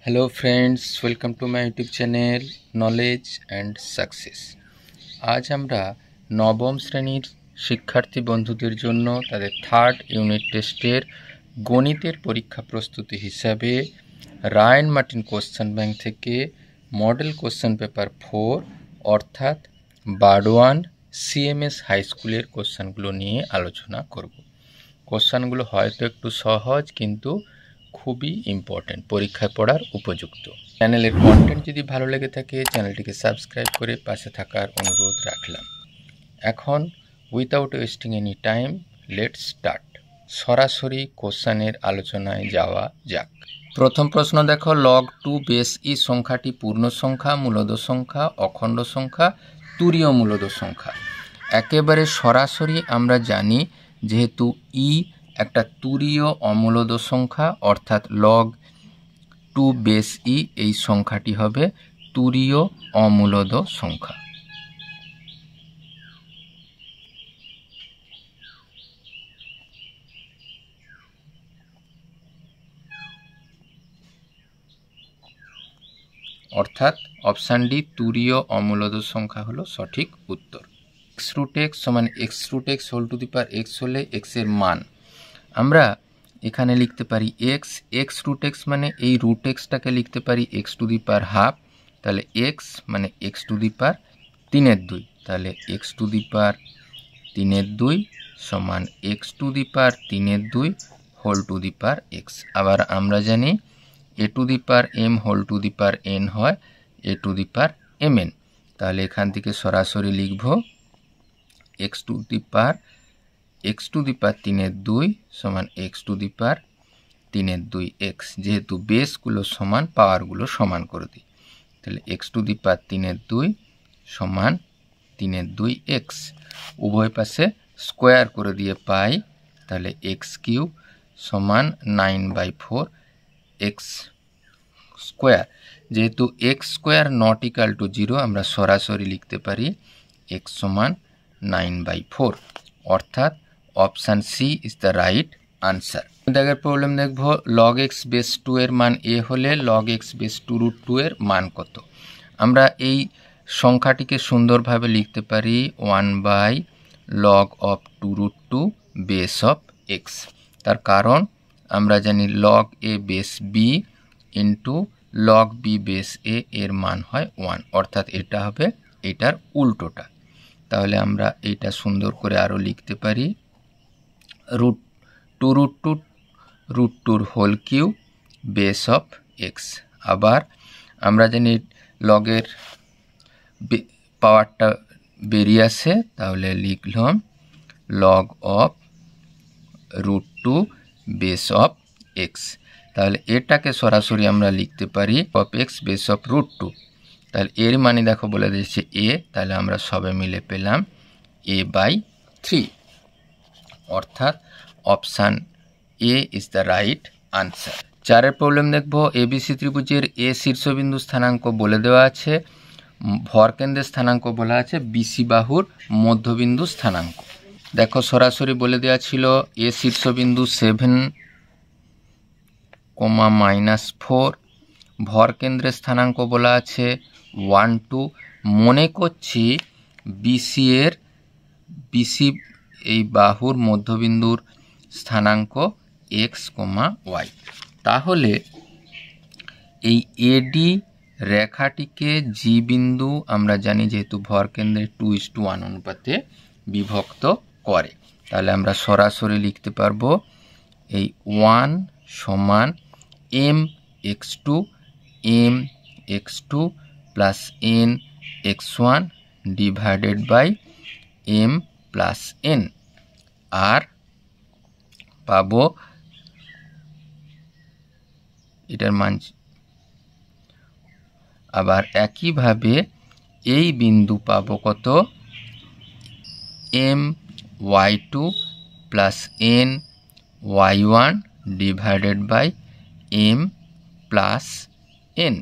Hello friends, welcome to my YouTube channel knowledge and success. आज আমরা নবম শ্রেণীর শিক্ষার্থী বন্ধুদের জন্য তাদের থার্ড ইউনিট টেস্টের গণিতের পরীক্ষা প্রস্তুতি হিসাবে রায়ান মার্টিন কোশ্চেন ব্যাংক থেকে মডেল কোশ্চেন পেপার 4 অর্থাৎ বারওয়ান সিএমএস হাই স্কুলের কোশ্চেনগুলো নিয়ে আলোচনা করব। কোশ্চেনগুলো হয়তো একটু সহজ কিন্তু খুবই ইম্পর্টেন্ট, পরীক্ষায় পড়ার উপযুক্ত। চ্যানেলের কন্টেন্ট যদি ভালো লেগে থাকে চ্যানেলটিকে সাবস্ক্রাইব করে পাশে থাকার অনুরোধ রাখলাম। এখন without wasting any time let's start. সরাসরি কোশ্চেনের আলোচনায় যাওয়া যাক। প্রথম প্রশ্ন দেখো, লগ 2 বেস ই সংখ্যাটি পূর্ণ সংখ্যা, মূলদ সংখ্যা, অখণ্ড সংখ্যা, তুরীয় মূলদ সংখ্যা। একেবারে সরাসরি আমরা জানি যেহেতু ই একটা তুরীয় অমূলদ সংখ্যা, অর্থাৎ লগ 2 বেস ই এই সংখ্যাটি হবে তুরীয় অমূলদ সংখ্যা। অর্থাৎ অপশান ডি তুরীয় অমূলদ সংখ্যা হলো সঠিক উত্তর। এক্স রুট এক্স সমান x root x whole to the power x হলে এক্স এর মান আমরা এখানে লিখতে পারি এক্স। এক্স রুট এক্স মানে এই রুট এক্সটাকে লিখতে পারি x to the power half, তাহলে এক্স মানে এক্স টু দি পাওয়ার 3/2, তাহলে এক্স টু দি পাওয়ার 3/2 সমান x to the power 3/2 whole to the power x. আবার আমরা জানি A to the power M whole to the power N হয় A to the power M N, তাহলে এখান থেকে সরাসরি লিখব এক্স টু দি পাওয়ার 3/2 সমান x to the power 3/2 x. যেহেতু বেসগুলো সমান পাওয়ারগুলো সমান করে দিই, তাহলে এক্স টু দি পাওয়ার 3/2 সমান 3/2 এক্স। উভয় পাশে স্কোয়ার করে দিয়ে পাই, তাহলে এক্স কিউব সমান 9/4 এক্স স্কোয়ার। যেহেতু x square not equal to 0, আমরা সরাসরি লিখতে পারি এক্স সমান 9/4, অর্থাৎ option C is the right answer. দাগের প্রবলেম দেখব, লগ এক্স বেস 2 এর মান এ হলে লগ এক্স বেস 2√2 এর মান কত? আমরা এই সংখ্যাটিকে সুন্দরভাবে লিখতে পারি 1/log of 2√2 base of x. তার কারণ আমরা জানি log A base B into log B base A এর মান হয় 1, অর্থাৎ এটা হবে এটার উল্টোটা। তাহলে আমরা এইটা সুন্দর করে আরও লিখতে পারি √2 whole cube base of x. আবার আমরা জানি লগের পাওয়ারটা বেরিয়ে আসে, তাহলে লিখলাম log of √2 base of x. তাহলে এটাকে সরাসরি আমরা লিখতে পারি অফ এক্স বেস অফ √2, তাহলে এর মানে দেখো বলে দিয়েছে এ, তাহলে আমরা সবে মিলে পেলাম a/3, অর্থাৎ option A is the right answer. 4 problem দেখব, এবিসি ত্রিভুজের এ শীর্ষবিন্দু স্থানাঙ্ক বলে দেওয়া আছে, ভরকেন্দ্রের স্থানাঙ্ক বলা আছে, বিসি বাহুর মধ্যবিন্দু স্থানাঙ্ক। দেখো সরাসরি বলে দেওয়া ছিল এ শীর্ষবিন্দু 7, -4, ভরকেন্দ্রের স্থানাঙ্ক বলা আছে 1 2। মনে করছি বিসি এই বাহুর মধ্যবিন্দুর স্থানাঙ্ক এক্স, ওয়াই। তাহলে এই এডি রেখাটিকে জি বিন্দু আমরা জানি যেহেতু ভরকেন্দ্রের 2:1 অনুপাতে বিভক্ত করে, তাহলে আমরা সরাসরি লিখতে পারবো এই 1 সমান M x2 plus N x1 divided by M plus N, আর পাবো এটার মান। আবার একইভাবে এই বিন্দু পাবো কত, M y2 plus N y1 divided by M plus N.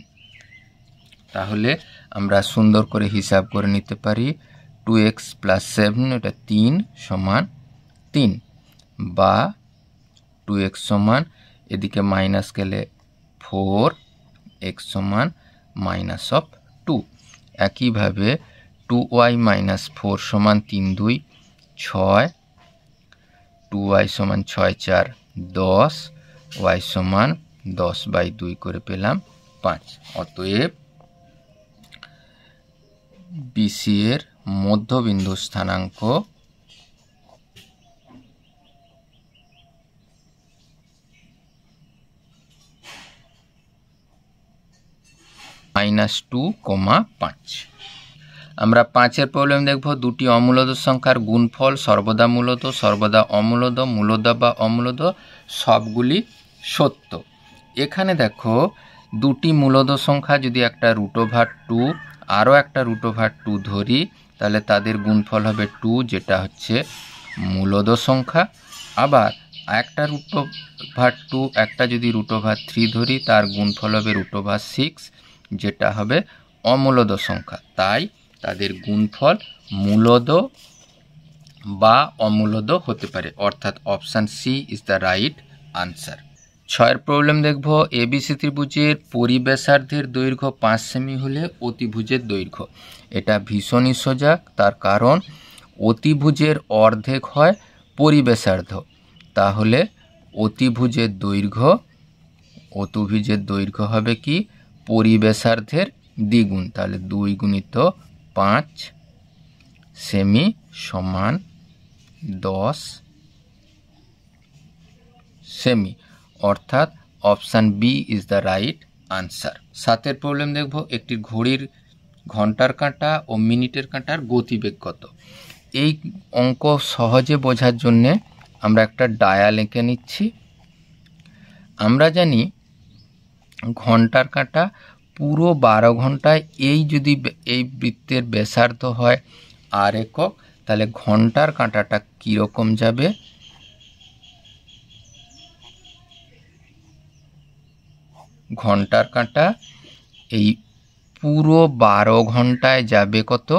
তাহলে আমরা সুন্দর করে হিসাব করে নিতে পারি 2x প্লাস 7 এটা 3 সমান 3, বা 2x সমান এদিকে মাইনাস গেলে 4 x সমান মাইনাস অফ 2। একইভাবে 2y মাইনাস 4 সমান 3 2 6, 2y সমান 6 4 10, y সমান 10/2 করে পেলাম 5। অতএব BC এর মধ্যবিন্দু স্থানাঙ্ক -2,5। আমরা 5-এর প্রবলেম দেখব। দুটি অমূলদ সংখ্যার গুণফল সর্বদা মূলদ, সর্বদা অমূলদ, মূলদ বা অমূলদ সবগুলি সত্য। এখানে দেখো দুটি মূলদ সংখ্যা যদি একটা √2 আরও একটা √2 ধরি, তাহলে তাদের গুণফল হবে 2, যেটা হচ্ছে মূলদ সংখ্যা। আবার একটা √2 একটা যদি √3 ধরি, তার গুণফল হবে √6, যেটা হবে অমূলদ সংখ্যা। তাই তাদের গুণফল মূলদ বা অমূলদ হতে পারে, অর্থাৎ option C is the right answer. 6-এর প্রবলেম দেখব। ABC ত্রিভুজের পরিব্যাসার্ধের দৈর্ঘ্য 5 সেমি হলে অতিভুজের দৈর্ঘ্য। এটা ভীষণই সোজা, তার কারণ অতিভুজের অর্ধেক হয় পরিব্যাসার্ধ। তাহলে অতিভুজের দৈর্ঘ্য হবে কি পরিব্যাসার্ধের দ্বিগুণ। তাহলে 2 × 5 সেমি সমান 10 সেমি, অর্থাৎ option B is the right answer. 7-এর প্রবলেম দেখব। একটি ঘড়ির ঘন্টার কাঁটা ও মিনিটের কাঁটার গতিবেগ কত? এই অঙ্ক সহজে বোঝার জন্যে আমরা একটা ডায়াল এঁকে নিচ্ছি। আমরা জানি ঘন্টার কাঁটা পুরো 12 ঘন্টায় এই বৃত্তের ব্যাসার্ধ হয় আর একক, তাহলে ঘন্টার কাঁটাটা কীরকম যাবে? ঘন্টার কাঁটা এই পুরো 12 ঘন্টায় যাবে কত?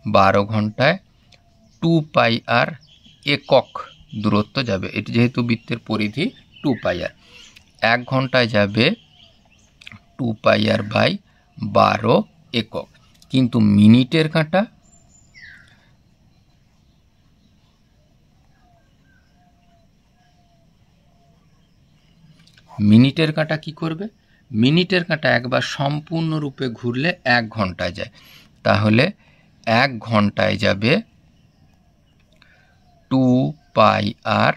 12 ঘন্টায় 2πr একক দূরত্ব যাবে। এটি যেহেতু বৃত্তের পরিধি 2πr, 1 ঘন্টায় যাবে 2πr/12 একক। কিন্তু মিনিটের কাঁটা কি করবে? মিনিটের কাঁটা একবার সম্পূর্ণরূপে ঘুরলে 1 ঘন্টায় যায়, তাহলে 1 ঘন্টায় যাবে 2πr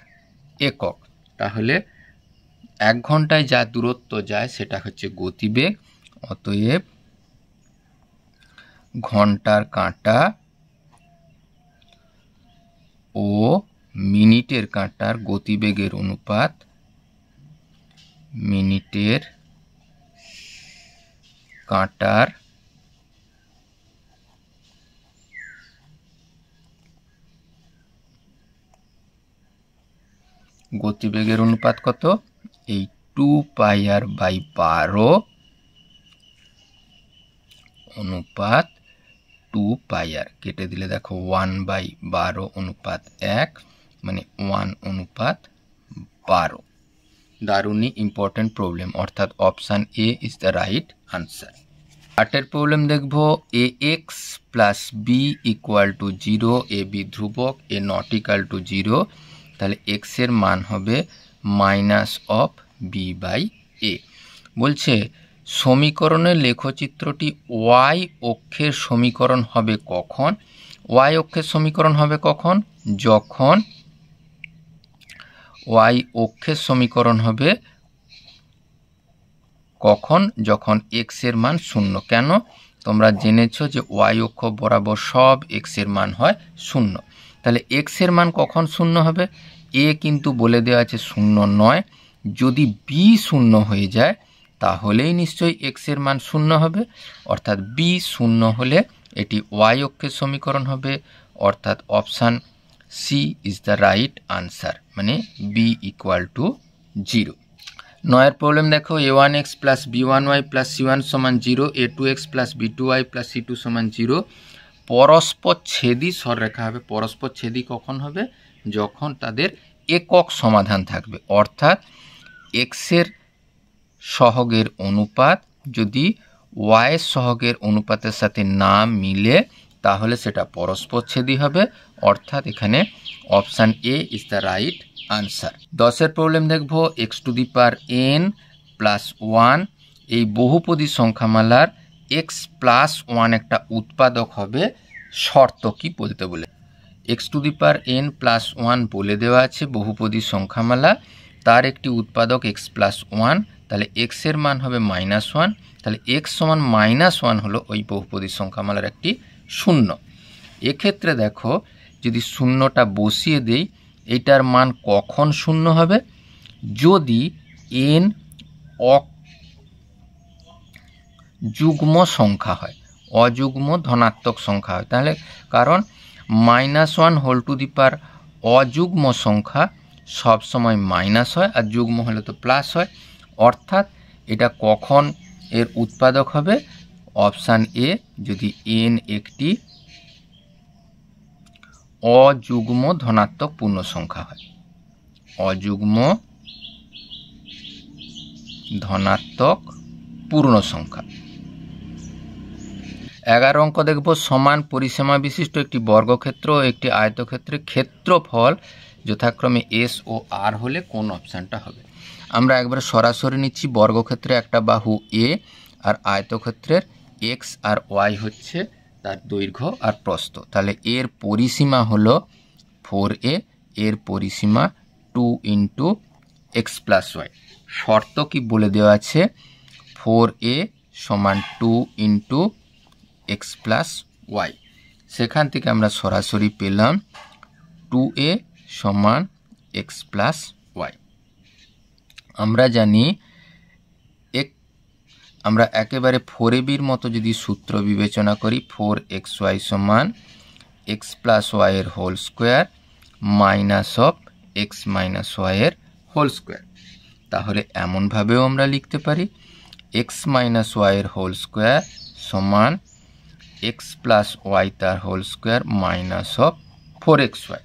একক। তাহলে 1 ঘন্টায় যা দূরত্ব যায় সেটা হচ্ছে গতিবেগ। অতএব ঘন্টার কাঁটা ও মিনিটের কাঁটার গতিবেগের অনুপাত মিনিটের কাঁটার গতিবেগের অনুপাত কত? এই 2πr/12 অনুপাত 2πr কেটে দিলে দেখো 1/12 অনুপাত 1, মানে 1:12। দারুণই ইম্পর্টেন্ট প্রবলেম, অর্থাৎ option A is the right answer. 8-এর প্রবলেম দেখব। ax + b = 0, ab ধ্রুবক, a not equal to 0, তাহলে x এর মান হবে -b/a। বলছে সমীকরণের লেখচিত্রটি y অক্ষের সমীকরণ হবে কখন? y অক্ষের সমীকরণ হবে কখন? যখন y অক্ষের সমীকরণ হবে কখন? যখন x এর মান 0। কেন? তোমরা জেনেছো যে y অক্ষ বরাবর সব x এর মান হয় 0। তাহলে x এর মান কখন 0 হবে? a কিন্তু বলে দেওয়া আছে 0 নয়। যদি b 0 হয়ে যায় তাহলেই নিশ্চয়ই x এর মান 0 হবে, অর্থাৎ b 0 হলে এটি y অক্ষের সমীকরণ হবে, অর্থাৎ option C is the right answer, মানে b = 0। 9-এর প্রবলেম দেখো। a1x + b1y + c1 = 0, a2x + b2y + c2 = 0 পরস্পর ছেদী সরলরেখা হবে। পরস্পর ছেদী কখন হবে? যখন তাদের একক সমাধান থাকবে, অর্থাৎ x এর সহগের অনুপাত যদি y এর সহগের অনুপাতের সাথে না মিলে তাহলে সেটা পরস্পরচ্ছেদী হবে, অর্থাৎ এখানে option A is the right answer. 10 problem দেখব। x⁴n + 1 এই বহুপদী সংখ্যামালার x+1 একটা উৎপাদক হবে, শর্ত কি বলতে বলে। x⁴n + 1 বলে দেওয়া আছে বহুপদী সংখ্যামালা, তার একটি উৎপাদক x+1, তাহলে x এর মান হবে -1, তাহলে x সমান -1 হলো ওই বহুপদী সংখ্যামালার একটি শূন্য। এক্ষেত্রে দেখো যদি শূন্যটা বসিয়ে দেই, এটার মান কখন শূন্য হবে? যদি n যুগ্ম সংখ্যা হয়, অযুগ্ম ধনাত্মক সংখ্যা হয়, তাহলে কারণ -1 অযুগ্ম সংখ্যা সবসময় মাইনাস হয় আর যুগ্ম হলে তো প্লাস হয়, অর্থাৎ এটা কখন এর উৎপাদক হবে? অপশান এ, যদি n একটি অযুগ্ম ধনাত্মক পূর্ণ সংখ্যা হয়, অযুগ্ম ধনাত্মক পূর্ণ সংখ্যা। 11 অঙ্ক দেখব। সমান পরিসীমা বিশিষ্ট একটি বর্গক্ষেত্র ও একটি আয়তক্ষেত্রের ক্ষেত্রফল যথাক্রমে এস ও আর হলে কোন অপশানটা হবে? আমরা একবার সরাসরি নিচ্ছি, বর্গক্ষেত্রে একটা বাহু এ আর আয়তক্ষেত্রের এক্স আর ওয়াই হচ্ছে তার দৈর্ঘ্য আর প্রস্থ, তাহলে এর পরিসীমা হলো 4a, এর পরিসীমা 2 × x + y। শর্ত কি বলে দেওয়া আছে? 4a = 2 × x + y। সেখান থেকে আমরা সরাসরি পেলাম 2a = x + y। আমরা জানি আমরা একেবারে 4ab মতো যদি সূত্র বিবেচনা করি, 4xy = x + y এর হোল স্কোয়ার - x - y এর হোল স্কোয়ার। তাহলে এমনভাবেও আমরা লিখতে পারি x - y এর হোল স্কোয়ার = x + y তার হোল স্কোয়ার -4xy।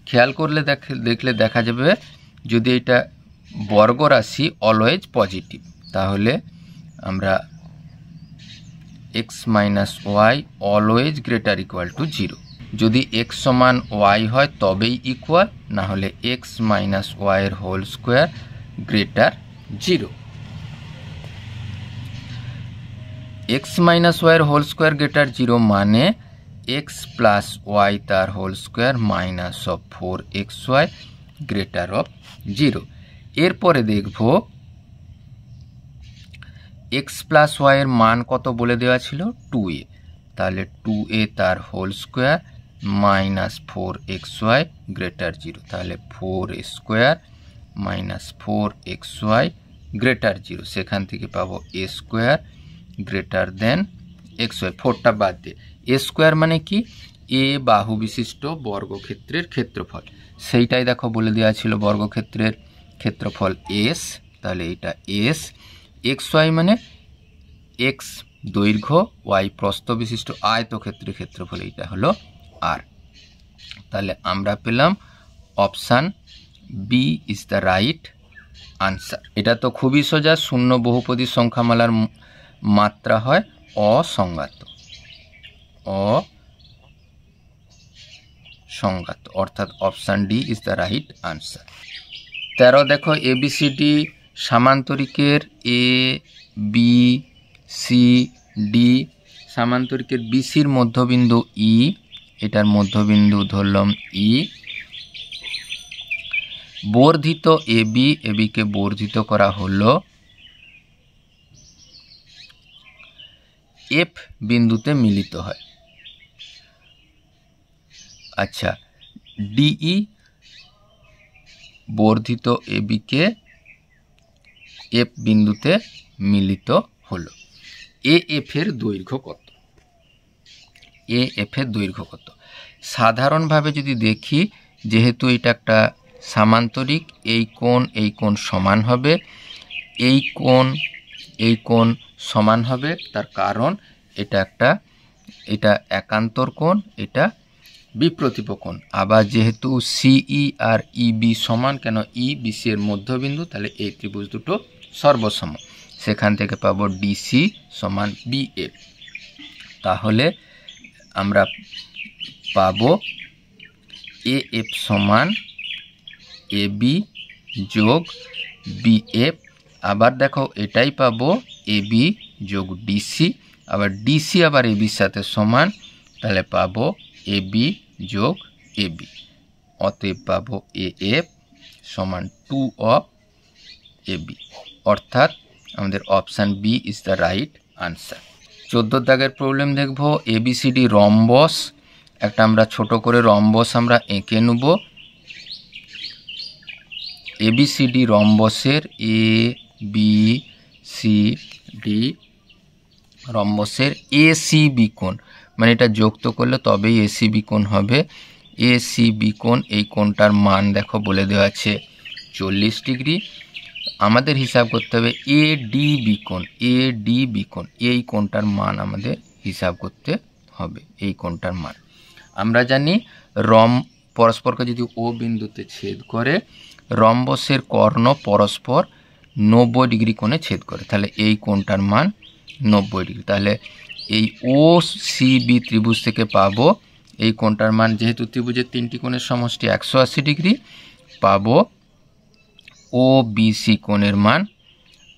খেয়াল করলে দেখলে দেখা যাবে যদি এটা বর্গ রাশি অলওয়েজ পজিটিভ, তাহলে আমরা x - y always greater equal to 0। যদি x = y হয় তবেই ইকুয়াল, না হলে x - y এর whole square greater 0। x - y এর হোল স্কোয়ার গ্রেটার 0 মানে x + y তার হোল স্কোয়ার -4xy গ্রেটার 0। এরপরে দেখব x + y এর মান কত বলে দেওয়া ছিল? 2a, তাহলে 2a তার হোল স্কোয়ার -4xy গ্রেটার 0, তাহলে 4a² - 4xy গ্রেটার 0। সেখান থেকে পাবো a² গ্রেটার দেন xy, 4টা বাদ দিয়ে। a² মানে কি? এ বাহু বিশিষ্ট বর্গক্ষেত্রের ক্ষেত্রফল, সেইটাই দেখো বলে দেওয়া ছিল বর্গক্ষেত্রের ক্ষেত্রফল s, তাহলে এটা s। xy মানে x দৈর্ঘ্য, y প্রস্থ বিশিষ্ট আয়তক্ষেত্রের ক্ষেত্রফল, এইটা হলো r। তাহলে আমরা পেলাম option B is the right answer. এটা তো খুবই সোজা, শূন্য বহুপদী সংখ্যামালার মাত্রা হয় অসংজ্ঞাত, অর্থাৎ option D is the right answer. 13 দেখো, ABCD সামান্তরিকের A B C D, সামান্তরিকের বিসির মধ্যবিন্দু ই, এটার মধ্যবিন্দু ধরলাম ই। বর্ধিত এবিকে বর্ধিত করা হলো এফ বিন্দুতে মিলিত হয়। আচ্ছা, ডিই বর্ধিত এবিকে এফ বিন্দুতে মিলিত হলো। এএফ এর দৈর্ঘ্য কত? এএফ এর দৈর্ঘ্য কত? সাধারণভাবে যদি দেখি, যেহেতু এটা একটা সামান্তরিক, এই কোণ সমান হবে, এই কোণ সমান হবে, তার কারণ এটা একান্তর কোণ, এটা বিপ্রতীপ কোণ। আবার যেহেতু সিই আর ইবি সমান, কেন ই বিসি এর মধ্যবিন্দু, তাহলে এই ত্রিভুজ দুটো সর্বসম, সেখান থেকে পাবো ডিসি সমান বিএফ। তাহলে আমরা পাবো এএফ সমান এবি যোগ বিএফ। আবার দেখো এটাই পাবো এবি যোগ ডিসি, আবার ডিসি আবার এবির সাথে সমান, তাহলে পাবো এবি যোগ এবি। অতএব পাবো এএফ সমান 2 অফ এবি, অর্থাৎ আমাদের option B is the right answer. 14 দাগের প্রবলেম দেখবো, এবিসিডি রম্বস। একটা আমরা ছোট করে রম্বস আমরা এঁকে নেব। ABCD রম্বসের A B C D রম্বসের ACB কোণ, মানে এটা যুক্ত করলে তবেই এসিবি কোণ হবে। এসিবি কোণ, এই কোণটার মান দেখো বলে দেওয়া আছে 40 ডিগ্রি। আমাদের হিসাব করতে হবে এডিবি কোণ, এডিবি কোণ, এই কোণটার মান আমাদের হিসাব করতে হবে, এই কোণটার মান। আমরা জানি পরস্পরকে যদি ও বিন্দুতে ছেদ করে, রম্বসের কর্ণ পরস্পর 90 ডিগ্রি কোণে ছেদ করে, তাহলে এই কোণটার মান 90 ডিগ্রি। তাহলে এই ও সিবি ত্রিভুজ থেকে পাবো এই কোণটার মান, যেহেতু ত্রিভুজের 3টি কোণের সমষ্টি 180 ডিগ্রি, পাবো ও বিসি কোণের মান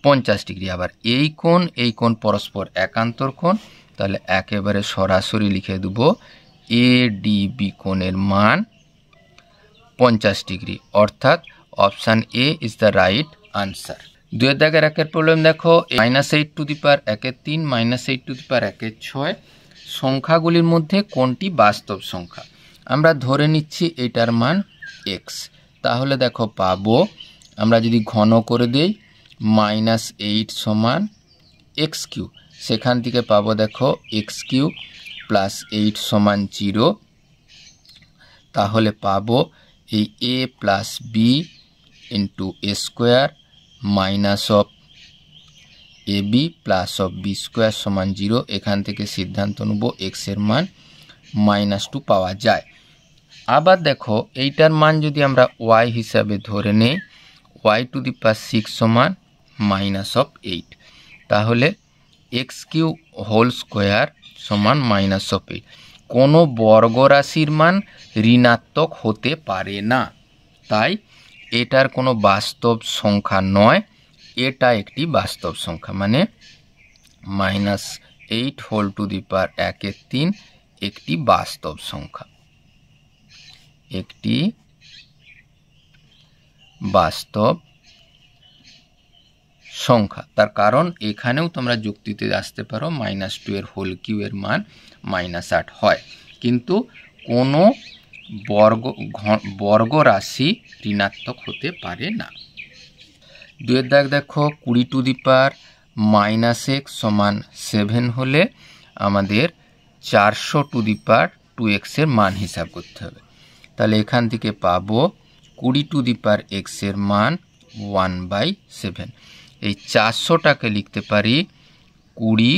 50 ডিগ্রি। আবার এই কোণ পরস্পর একান্তর কোণ, তাহলে একেবারে সরাসরি লিখে দেব এডিবি কোণের মান 50 ডিগ্রি, অর্থাৎ option A is the right answer. 2 দাগের 1 প্রবলেম দেখো, -8 two the power 1/3 -8 two the পাওয়ার 1/6 সংখ্যাগুলির মধ্যে কোনটি বাস্তব সংখ্যা? আমরা ধরে নিচ্ছি এটার মান x। তাহলে দেখো পাবো, আমরা যদি ঘন করে দেই -8 সমান x3, সেখান থেকে পাবো দেখো x3 প্লাস 8 সমান 0। তাহলে পাবো এই a plus B into A square minus of A B plus of B square সমান 0। এখান থেকে সিদ্ধান্ত নেব এক্স এর মান -2 পাওয়া যায়। আবার দেখো এইটার মান যদি আমরা y হিসাবে ধরে নেই, y টু দি পাওয়ার 6 সমান -8, তাহলে x3 হোল স্কোয়ার সমান -8। কোনো বর্গ রাশির মান ঋণাত্মক হতে পারে না, তাই এটার কোনো বাস্তব সংখ্যা নয়, এটা একটি বাস্তব সংখ্যা, মানে -8 হোল টু দি পাওয়ার 1/3 একটি বাস্তব সংখ্যা, একটি বাস্তব সংখ্যা। তার কারণ এখানেও তোমরা যুক্তিতে আসতে পারো -2 এর হোল কিউ এর মান -8 হয়, কিন্তু কোনো বর্গ রাশি ঋণাত্মক হতে পারে না। 2 দাগ দেখো, 20 টু দি পাওয়ার -x সমান 7 হলে আমাদের 400 টু দি পাওয়ার 2x এর মান হিসাব করতে হবে। তাহলে এখান থেকে পাবো 20 টু দি পাওয়ার x এর মান 1/7। এই 400টাকে লিখতে পারি 20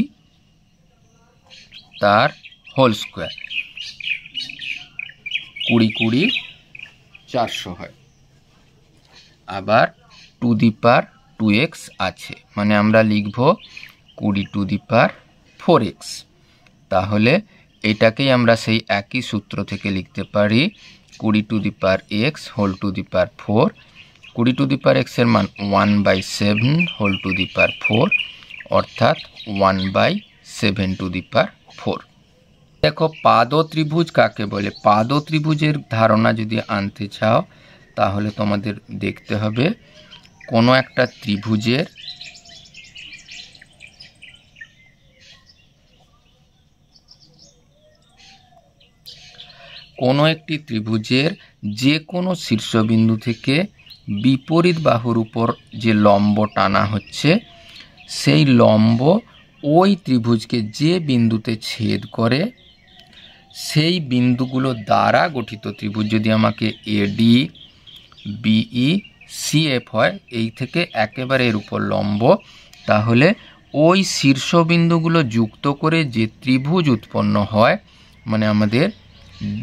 তার হোল স্কোয়ার, 20 400 হয়। আবার টু দি পাওয়ার 2x আছে, মানে আমরা লিখব 20 টু দি পাওয়ার 4x। তাহলে এটাকেই আমরা সেই একই সূত্র থেকে লিখতে পারি 20 to the power x whole to the power 4। 20 to the power x এর মান 1/7 হোল টু দি পাওয়ার 4, অর্থাৎ 1/7 টু দি পাওয়ার 4। দেখো পাদ ত্রিভুজ কাকে বলে? পাদ ত্রিভুজের ধারণা যদি আনতে চাও, তাহলে তোমাদের দেখতে হবে কোনো একটা ত্রিভুজের যে কোনো শীর্ষবিন্দু থেকে বিপরীত বাহুর উপর যে লম্ব টানা হচ্ছে, সেই লম্ব ওই ত্রিভুজকে যে বিন্দুতে ছেদ করে, সেই বিন্দুগুলো দ্বারা গঠিত ত্রিভুজ যদি আমাকে এডি বিই সিএফ হয়, এই থেকে একেবারে এর উপর লম্ব, তাহলে ওই শীর্ষবিন্দুগুলো যুক্ত করে যে ত্রিভুজ উৎপন্ন হয়, মানে আমাদের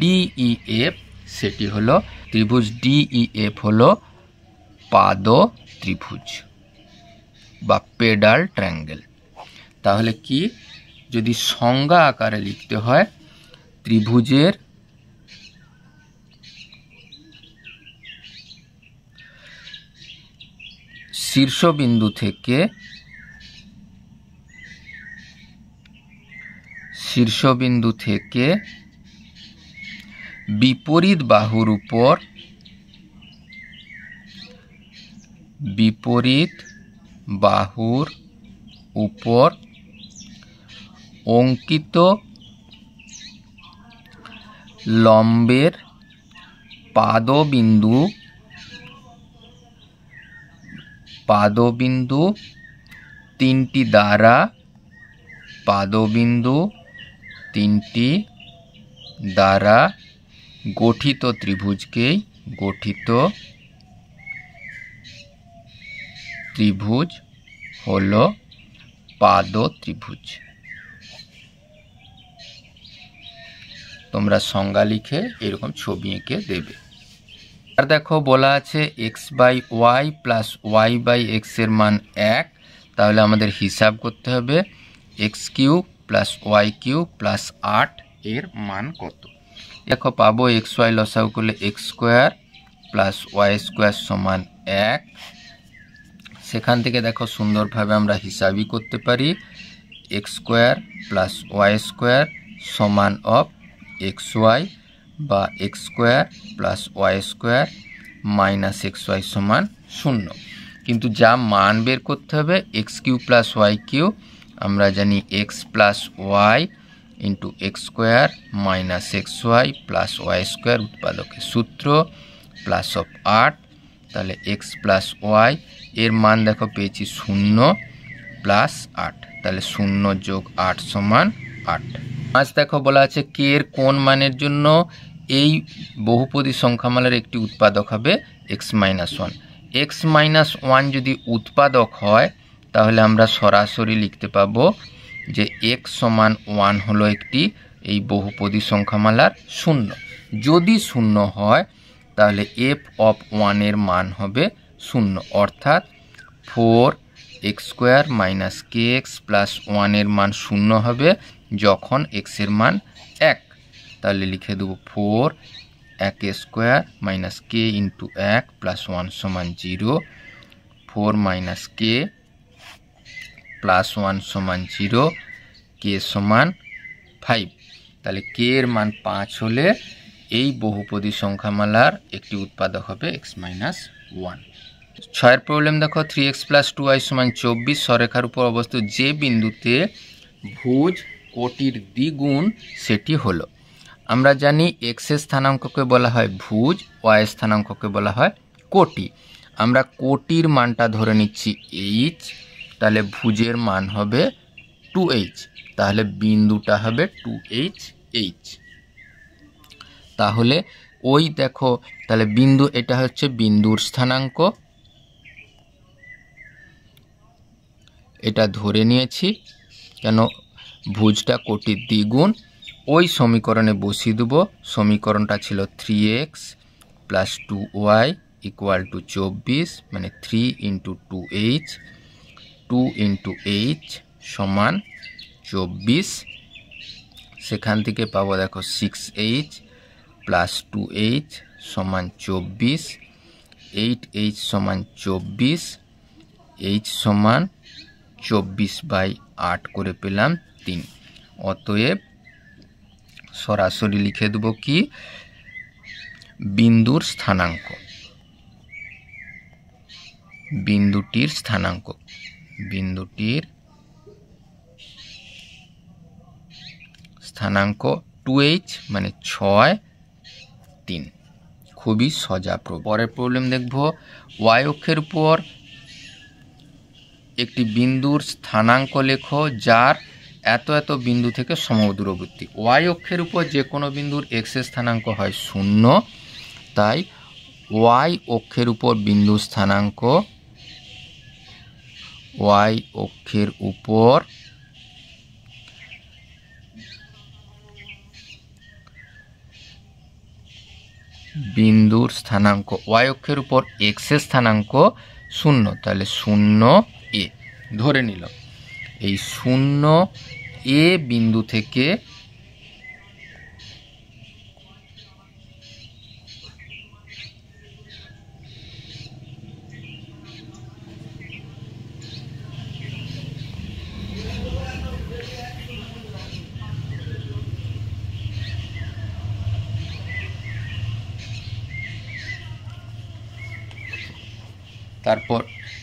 ডিইএফ, সেটি হলো ত্রিভুজ ডিইএফ হলো পাদ ত্রিভুজ। বা পেডাল ট্রায়াঙ্গেল। তাহলে কি, যদি সংজ্ঞা আকারে লিখতে হয়, ত্রিভুজের শীর্ষবিন্দু থেকে বিপরীত বাহুর উপর অঙ্কিত লম্বের পাদবিন্দু তিনটি দ্বারা গঠিত ত্রিভুজ হলো পাদ ত্রিভুজ। তোমরা সংজ্ঞা লিখে এরকম ছবি এঁকে দেবে। আর দেখো বলা আছে x/y প্লাস y/x এর মান 1, তাহলে আমাদের হিসাব করতে হবে x³ প্লাস y³ প্লাস 8 এর মান কত। দেখো পাবো xy লসাগু করলে x² প্লাস y² সমান 1। সেখান থেকে দেখো সুন্দরভাবে আমরা হিসাবই করতে পারি, x² প্লাস y² সমান অফ xy বা x² plus y² minus xy সমান 0। কিন্তু যা মান বের করতে হবে x³ প্লাস y³ আমরা জানি x plus y into x² minus xy plus y² উৎপাদকের সূত্র প্লাস অফ 8, তাহলে x প্লাস y এর মান দেখো পেয়েছি 0 প্লাস 8, তাহলে 0 যোগ 8 সমান 8। আজ দেখো বলা আছে কে এর কোন মানের জন্য এই বহুপদী সংখ্যামালার একটি উৎপাদক হবে x-1। x-1 যদি উৎপাদক হয় তাহলে আমরা সরাসরি লিখতে পাবো যে x সমান 1 হলো একটি এই বহুপদী সংখ্যামালার 0। যদি 0 হয় তাহলে f অফ 1 এর মান হবে 0, অর্থাৎ 4x² মাইনাস kx প্লাস 1 এর মান 0 হবে যখন x এর মান 1। তাহলে লিখে দেবো 4(1)² মাইনাস k ইন্টু 1 প্লাস 1 সমান 0, 4 মাইনাস k প্লাস 1 সমান 0, k সমান 5। তাহলে k এর মান 5 হলে এই বহুপদী সংখ্যামালার একটি উৎপাদক হবে x-1। 6 এর প্রবলেম দেখো 3x প্লাস 2y সমান 24 সরেখার উপর অবস্থিত যে বিন্দুতে ভুজ কোটির দ্বিগুণ সেটি হলো। আমরা জানি x এর স্থানাঙ্ককে বলা হয় ভুজ, y এর স্থানাঙ্ককে বলা হয় কোটি। আমরা কোটির মানটা ধরে নিচ্ছি h, তাহলে ভুজের মান হবে 2h, তাহলে বিন্দুটা হবে 2h। তাহলে ওই দেখো তাহলে বিন্দু, এটা হচ্ছে বিন্দুর স্থানাঙ্ক, এটা ধরে নিয়েছি কেন ভুজটা কোটির দ্বিগুণ। ওই সমীকরণে বসিয়ে দেবো, সমীকরণটা ছিল 3x plus 2y equal to 24, মানে 3 ইন্টু 2h, 2 ইন্টু h সমান 24। সেখান থেকে পাবো দেখো 6h প্লাস 2h সমান 24, 8h সমান 24, h সমান 24/8 করে পেলাম 3। অতএব সরাসরি লিখে দেব কি, বিন্দুটির স্থানাঙ্ক 2h মানে 6, 3। খুবই সোজা প্রবলেম। পরের প্রবলেম দেখব, y অক্ষের উপর একটি বিন্দুর স্থানাঙ্ক লেখো যার এত এত বিন্দু থেকে সমদূরবর্তী। y অক্ষের উপর যে কোনো বিন্দুর x এর স্থানাঙ্ক হয় 0, তাই y অক্ষের উপর বিন্দু স্থানাঙ্ক y অক্ষের উপর বিন্দুর স্থানাঙ্ক y অক্ষের উপর x এর স্থানাঙ্ক 0, তাহলে 0a। ধরে নিল এই 0 A বিন্দু থেকে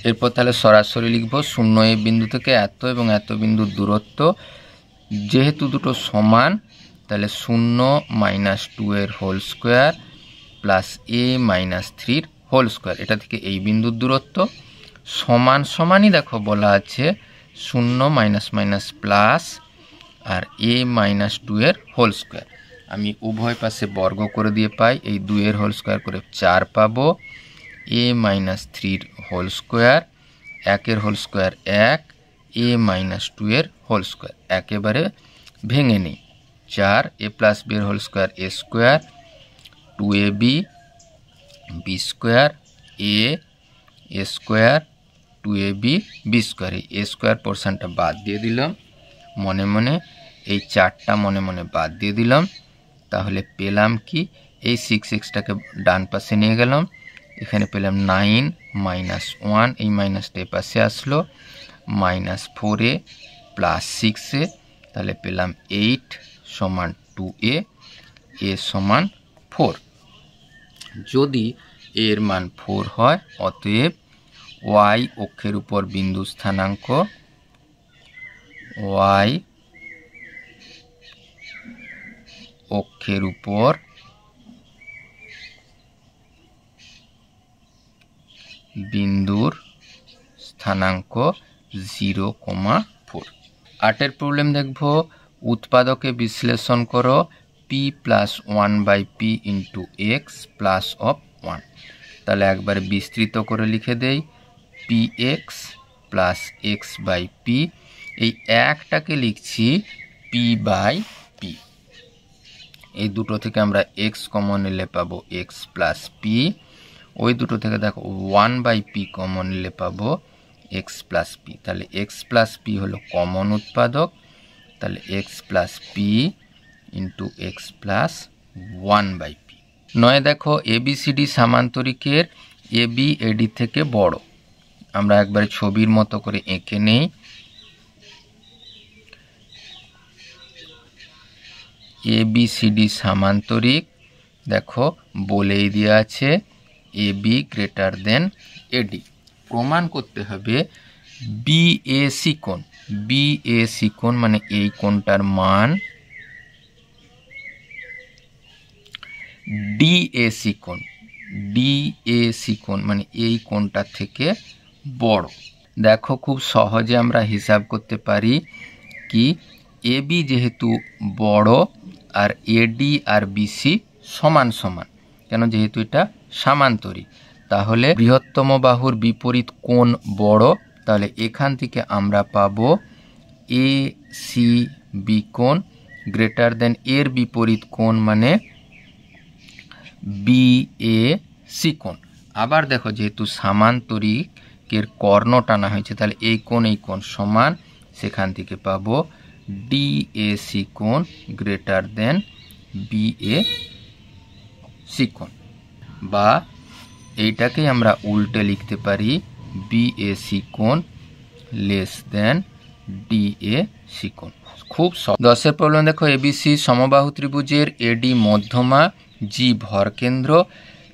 এরপর তাহলে সরাসরি লিখব 0 A বিন্দু থেকে এত এবং এত বিন্দুর দূরত্ব, যেহেতু দুটো সমান তাহলে 0 - 2 এর হোল স্কোয়ার প্লাস A - 3 এর হোল স্কোয়ার, এটা থেকে এই বিন্দুর দূরত্ব সমান সমানই দেখো বলা আছে 0 মাইনাস প্লাস আর A - 2 এর হোল স্কোয়ার। আমি উভয় পাশে বর্গ করে দিয়ে পাই, এই 2 এর হোল স্কোয়ার করে 4 পাবো। A - 3 এর হোল স্কোয়ার, 1 এর হোল স্কোয়ার 1, A - 2 এর হোল স্কোয়ার একেবারে ভেঙে নিই। 4 A + B এর whole square A square, 2AB B square A square 2AB B square. এই A স্কোয়ার পোর্শনটা বাদ দিয়ে দিলাম মনে মনে, এই 4টা মনে মনে বাদ দিয়ে দিলাম। তাহলে পেলাম কি, এই 6xটাকে ডান পাশে নিয়ে গেলাম, এখানে পেলাম 9 - 1, এই মাইনাসটা এই পাশে আসলো, -4A + 6A, তাহলে পেলাম 8 = 2A, A = 4। যদি A এর মান 4 হয়, অতএব y অক্ষের উপর বিন্দু স্থানাঙ্ক y অক্ষের উপর বিন্দুর স্থানাঙ্ক 0,4। 8 প্রবলেম দেখব, উৎপাদকে বিশ্লেষণ করো p + 1/p × x + 1। তাহলে একবারে বিস্তৃত করে লিখে দেই, px + x/p। এই একটাকে লিখছি p/p, এই দুটো থেকে আমরা x কমন নিলে পাবো x + p, ওই দুটো থেকে দেখো 1/p কমন নিলে পাবো x + p। তাহলে x + p হলো কমন উৎপাদক, তাহলে x + p × x + 1/p। 9 দেখো ABCD সামান্তরিকের AB AD থেকে বড়। আমরা একবারে ছবির মতো করে এঁকে নেই। ABCD সামান্তরিক দেখো বলেই দেওয়া আছে AB > AD। প্রমাণ করতে হবে BAC কোণ, BAC কোণ মানে এই কোণটার মান DAC কোণ, DAC কোণ মানে এই কোণটা থেকে বড়। দেখো খুব সহজে আমরা হিসাব করতে পারি কি, AB যেহেতু বড় আর AD আর BC সমান সমান, কেন যেহেতু এটা সামান্তরিক, তাহলে বৃহত্তম বাহুর বিপরীত কোণ বড়, তাহলে এখান থেকে আমরা পাবো ACB কোণ > এর বিপরীত কোণ মানে BAC কোণ। আবার দেখো যেহেতু সামান্তরিকের কর্ণ টানা হয়েছে, তাহলে এই কোণ সমান, সেখান থেকে পাবো DAC কোণ > BAC কোণ, বা এইটাকেই আমরা উল্টে লিখতে পারি BAC কোণ DAC কোণ। খুব 10 প্রবলেম দেখো, ABC সমবাহু ত্রিভুজের AD মধ্যমা, G ভরকেন্দ্র,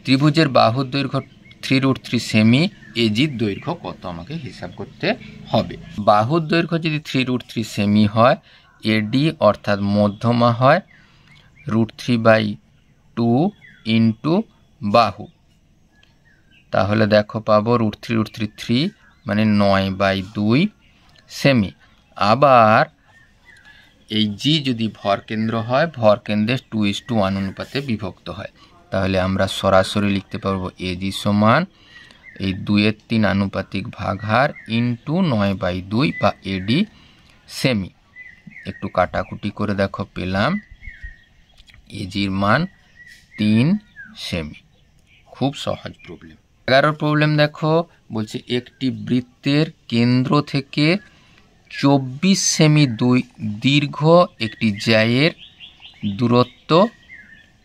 ত্রিভুজের বাহুর দৈর্ঘ্য 3√3 সেমি, AG দৈর্ঘ্য কত আমাকে হিসাব করতে হবে। বাহুর দৈর্ঘ্য যদি 3√3 সেমি হয়, AD অর্থাৎ মধ্যমা হয় √3/2 × বাহু, তাহলে দেখো পাবো √3 মানে 9/2 সেমি। আবার এই G যদি ভরকেন্দ্র হয়, ভরকেন্দ্রের 2:1 অনুপাতে বিভক্ত হয়, তাহলে আমরা সরাসরি লিখতে পারবো AG সমান এই 2/3 আনুপাতিক ভাগহার × 9/2 বা AD সেমি। একটু কাটাকুটি করে দেখো পেলাম AGর মান 3 সেমি। খুব সহজ প্রবলেম। 11 প্রবলেম দেখো, বলছে একটি বৃত্তের কেন্দ্র থেকে 24 সেমি দীর্ঘ একটি জ্যায়ের দূরত্ব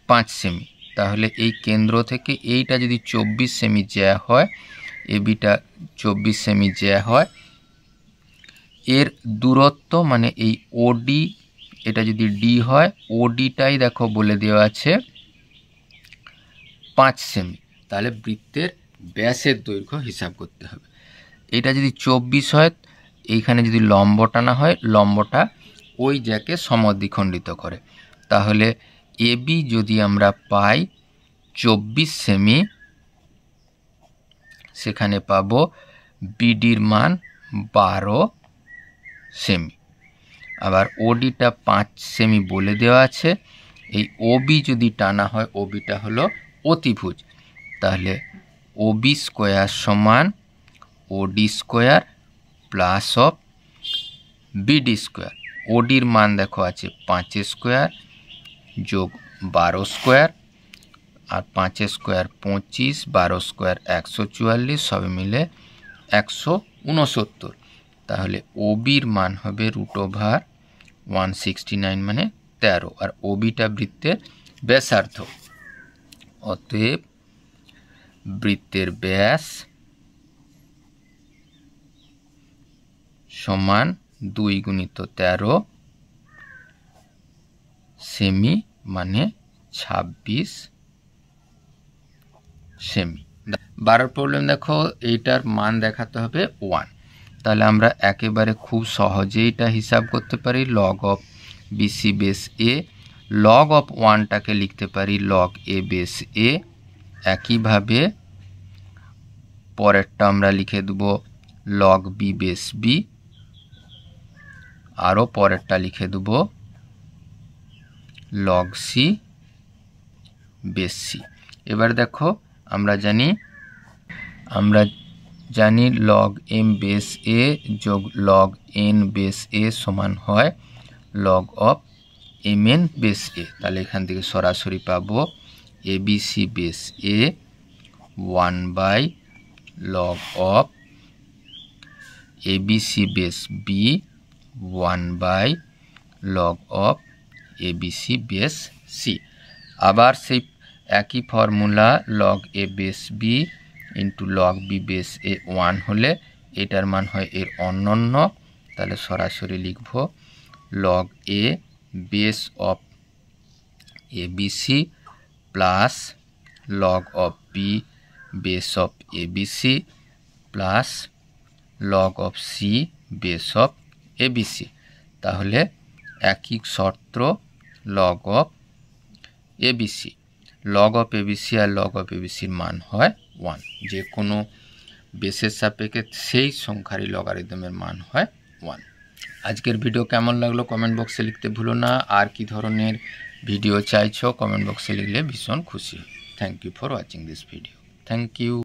5 সেমি। তাহলে এই কেন্দ্র থেকে এইটা যদি 24 সেমি জ্যা হয়, এবিটা 24 সেমি জ্যা হয়, এর দূরত্ব মানে এই ওডি, এটা যদি ডি হয়, ওডিটাই দেখো বলে দেওয়া আছে 5 সেমি। তাহলে বৃত্তের ব্যাসের দৈর্ঘ্য হিসাব করতে হবে। এটা যদি 24 হয়, এইখানে যদি লম্ব টানা হয়, লম্বটা ওই জ্যাকে সমদ্বিখণ্ডিত করে। তাহলে এবি যদি আমরা পাই 24 সেমি, সেখানে পাবো বিডির মান 12 সেমি। আবার ওডিটা 5 সেমি বলে দেওয়া আছে। এই ওবি যদি টানা হয়, ওবিটা হলো অতিভুজ, তাহলে ওবি স্কোয়ার সমান OD square plus of BD square. ওডির মান দেখো আছে 5 স্কোয়ার যোগ 12 স্কোয়ার, আর 5 স্কোয়ার 25, 12 স্কোয়ার 144, সবে মিলে 169। তাহলে ওবির মান হবে √169 মানে 13, আর ওবিটা বৃত্তের ব্যাসার্ধ। অতএব বৃত্তের ব্যাস সমান 2 × 13 সেমি মানে 26 সেমি। 12 প্রবলেম দেখো, এইটার মান দেখাতে হবে 1। তাহলে আমরা একেবারে খুব সহজেই এটা হিসাব করতে পারি। Log of BC base A, log of 1টাকে লিখতে পারি লগ এ বেস এ। একইভাবে পরেরটা আমরা লিখে দেব লগ বি বেস বি, আরও পরেরটা লিখে দেব লগ সি বেস সি। এবার দেখো, আমরা জানি লগ এম বেস এ যোগ লগ এন বেস এ সমান হয় log of M N base A. তাহলে এখান থেকে সরাসরি পাবো ABC base A 1 log of ABC base B 1 log of ABC base C. আবার সেই একই formula, log A base B into log B base A 1 হলে এটার মান হয় এর অনন্য। তাহলে সরাসরি লিখব log A base of ABC plus log of B base of ABC plus log of C base of ABC. তাহলে একই শর্ত, log of ABC, log of ABC আর লগ অফ এবিসির মান হয় 1। যে কোনো বেসের সাপেক্ষে সেই সংখ্যারই লগারিদমের মান হয় 1। আজকের ভিডিও কেমন লাগলো কমেন্ট বক্সে লিখতে ভুলো না। আর কি ধরনের ভিডিও চাইছো কমেন্ট বক্সে লিখলে ভীষণ খুশি। Thank you for watching this video. Thank you.